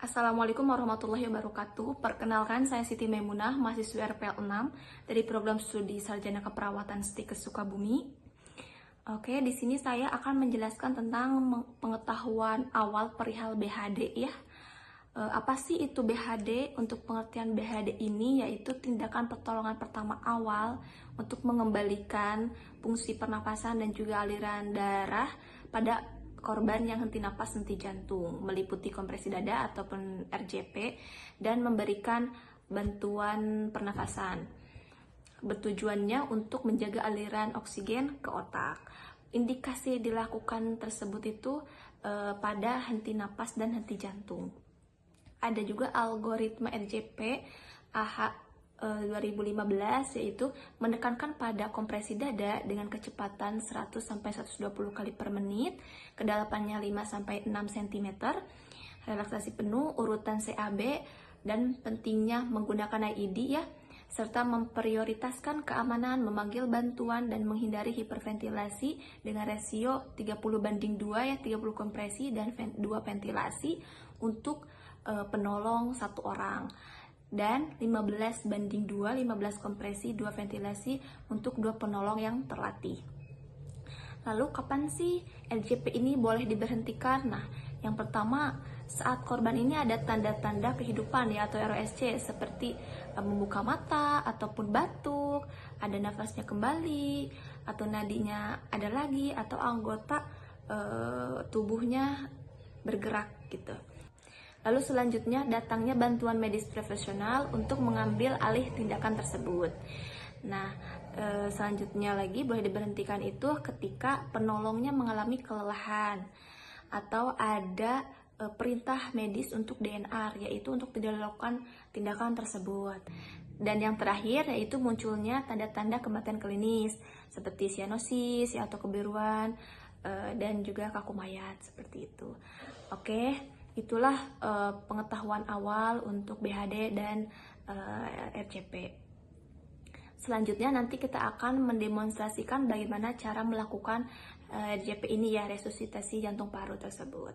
Assalamualaikum warahmatullahi wabarakatuh. Perkenalkan, saya Siti Maimunah, mahasiswa RPL 6 dari program studi Sarjana Keperawatan Stikes Sukabumi. Oke, di sini saya akan menjelaskan tentang pengetahuan awal perihal BHD ya. Apa sih itu BHD? Untuk pengertian BHD ini yaitu tindakan pertolongan pertama awal untuk mengembalikan fungsi pernapasan dan juga aliran darah pada korban yang henti napas, henti jantung, meliputi kompresi dada ataupun RJP, dan memberikan bantuan pernafasan. Bertujuannya untuk menjaga aliran oksigen ke otak. Indikasi dilakukan tersebut itu pada henti napas dan henti jantung. Ada juga algoritma RJP AH 2015, yaitu menekankan pada kompresi dada dengan kecepatan 100-120 kali per menit, kedalamannya 5-6 cm, relaksasi penuh, urutan CAB, dan pentingnya menggunakan IED ya, serta memprioritaskan keamanan, memanggil bantuan, dan menghindari hiperventilasi dengan rasio 30/2 ya, 30 kompresi dan 2 ventilasi untuk penolong 1 orang. Dan 15/2, 15 kompresi, 2 ventilasi untuk 2 penolong yang terlatih. Lalu kapan sih RJP ini boleh diberhentikan? Nah, yang pertama, saat korban ini ada tanda-tanda kehidupan ya, atau ROSC, seperti membuka mata ataupun batuk, ada nafasnya kembali, atau nadinya ada lagi, atau anggota tubuhnya bergerak gitu. Lalu selanjutnya datangnya bantuan medis profesional untuk mengambil alih tindakan tersebut. Nah, selanjutnya lagi boleh diberhentikan itu ketika penolongnya mengalami kelelahan atau ada perintah medis untuk DNR, yaitu untuk tidak dilakukan tindakan tersebut. Dan yang terakhir yaitu munculnya tanda-tanda kematian klinis seperti sianosis atau kebiruan dan juga kaku mayat seperti itu. Oke. Itulah pengetahuan awal untuk BHD dan RJP. Selanjutnya nanti kita akan mendemonstrasikan bagaimana cara melakukan RJP ini ya, resusitasi jantung paru tersebut.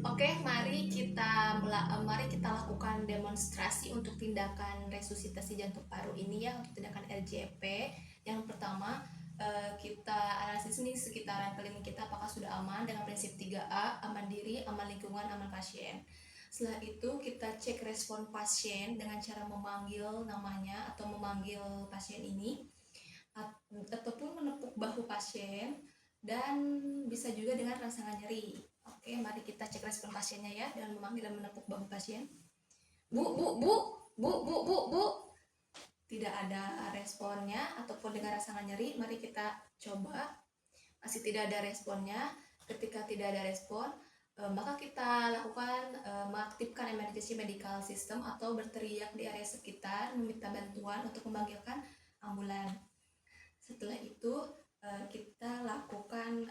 Oke, mari kita lakukan demonstrasi untuk tindakan resusitasi jantung paru ini ya, untuk tindakan RJP. Yang pertama, kita analisis nih sekitaran klinik kita apakah sudah aman dengan prinsip 3A, aman diri, aman lingkungan, aman pasien. Setelah itu kita cek respon pasien dengan cara memanggil namanya atau memanggil pasien ini, ataupun menepuk bahu pasien, dan bisa juga dengan rangsangan nyeri. Oke, mari kita cek respon pasiennya ya, dengan memanggil dan menepuk bahu pasien. Bu, bu, bu, bu, bu, bu, bu. Tidak ada responnya ataupun dengan rangsangan nyeri. Mari kita coba. Masih tidak ada responnya. Ketika tidak ada respon, maka kita lakukan mengaktifkan emergency medical system atau berteriak di area sekitar, meminta bantuan untuk memanggilkan ambulan. Setelah itu kita lakukan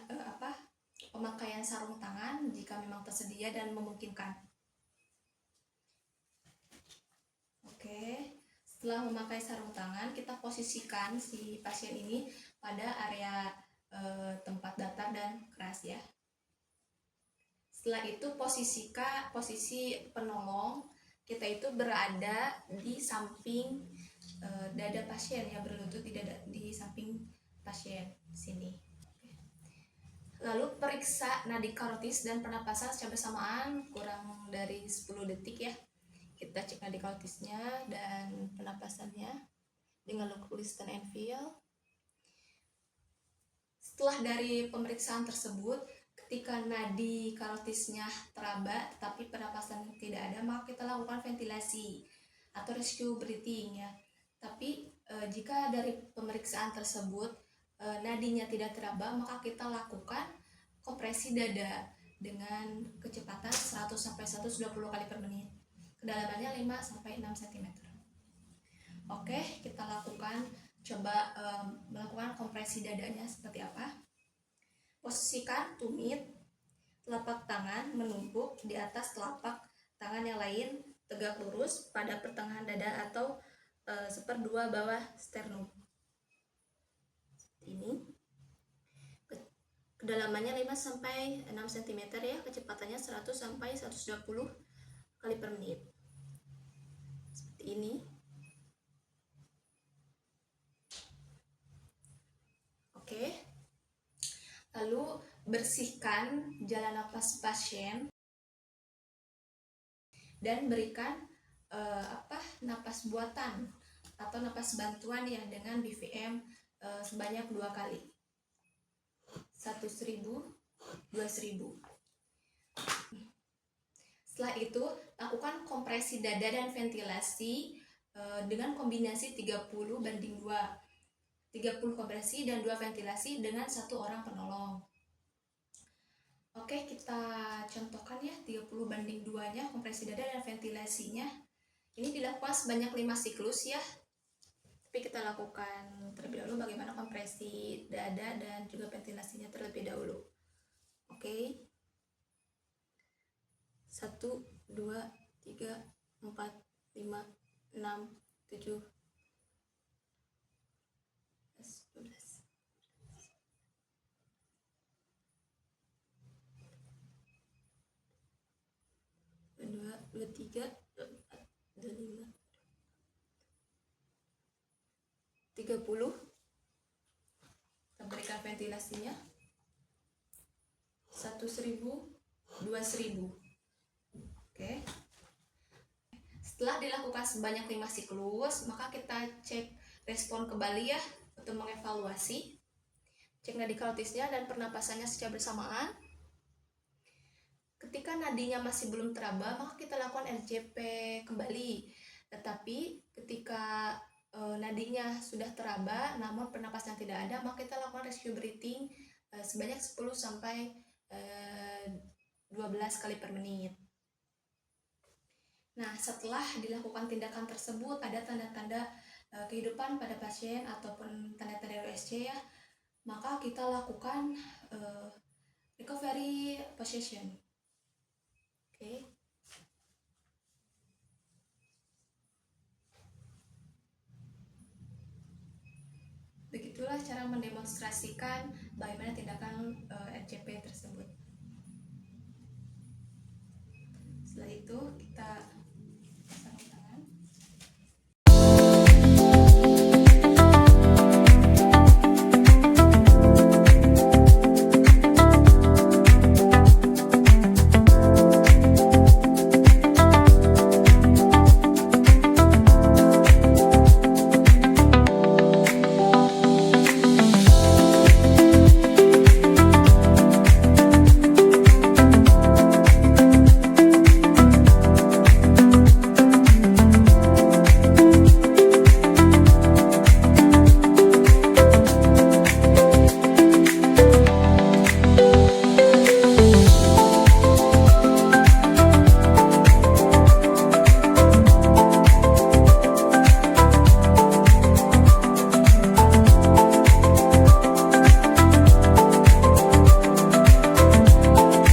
pemakaian sarung tangan jika memang tersedia dan memungkinkan. Oke. Setelah memakai sarung tangan, kita posisikan si pasien ini pada area tempat datar dan keras ya. Setelah itu posisi penolong kita itu berada di samping dada pasien ya, berlutut di samping pasien sini. Lalu periksa nadi karotis dan pernapasan secara bersamaan kurang dari 10 detik ya. Kita cek nadi karotisnya dan pernapasannya dengan look listen and feel. Setelah dari pemeriksaan tersebut, ketika nadi karotisnya teraba tetapi pernapasan tidak ada, maka kita lakukan ventilasi atau rescue breathing ya. Tapi jika dari pemeriksaan tersebut nadinya tidak teraba, maka kita lakukan kompresi dada dengan kecepatan 100-120 kali per menit. Kedalamannya 5-6 cm. Oke, kita lakukan coba melakukan kompresi dadanya seperti apa. Posisikan tumit, telapak tangan menumpuk di atas telapak tangan yang lain, tegak lurus pada pertengahan dada atau 1/2 bawah sternum. Seperti ini. kedalamannya 5 sampai 6 cm ya, kecepatannya 100 sampai 120 kali per menit. Seperti ini. Oke. Lalu bersihkan jalan napas pasien dan berikan napas buatan atau napas bantuan ya dengan BVM sebanyak 2 kali. 1.000, 2.000. Setelah itu, lakukan kompresi dada dan ventilasi dengan kombinasi 30:2. 30 kompresi dan 2 ventilasi dengan 1 orang penolong. Oke, kita contohkan ya 30:2-nya kompresi dada dan ventilasinya. Ini dilakukan sebanyak 5 siklus ya. Tapi kita lakukan terlebih dahulu bagaimana kompresi dada dan juga ventilasinya terlebih dahulu. Oke. 1, 2, 3, 4, 5, 6, 7, 12. Dua, tiga, 4, 5, 30. Kita berikan ventilasinya 1.000, 2.000. Oke. Setelah dilakukan sebanyak 5 siklus, maka kita cek respon kembali ya untuk mengevaluasi. Cek nadi karotisnya dan pernapasannya secara bersamaan. Ketika nadinya masih belum teraba, maka kita lakukan RJP kembali. Tetapi ketika nadinya sudah teraba namun pernapasan tidak ada, maka kita lakukan rescue breathing sebanyak 10 sampai 12 kali per menit. Nah, setelah dilakukan tindakan tersebut, ada tanda-tanda kehidupan pada pasien ataupun tanda-tanda USC ya, maka kita lakukan recovery position. Oke. Begitulah cara mendemonstrasikan bagaimana tindakan RCP tersebut. Setelah itu kita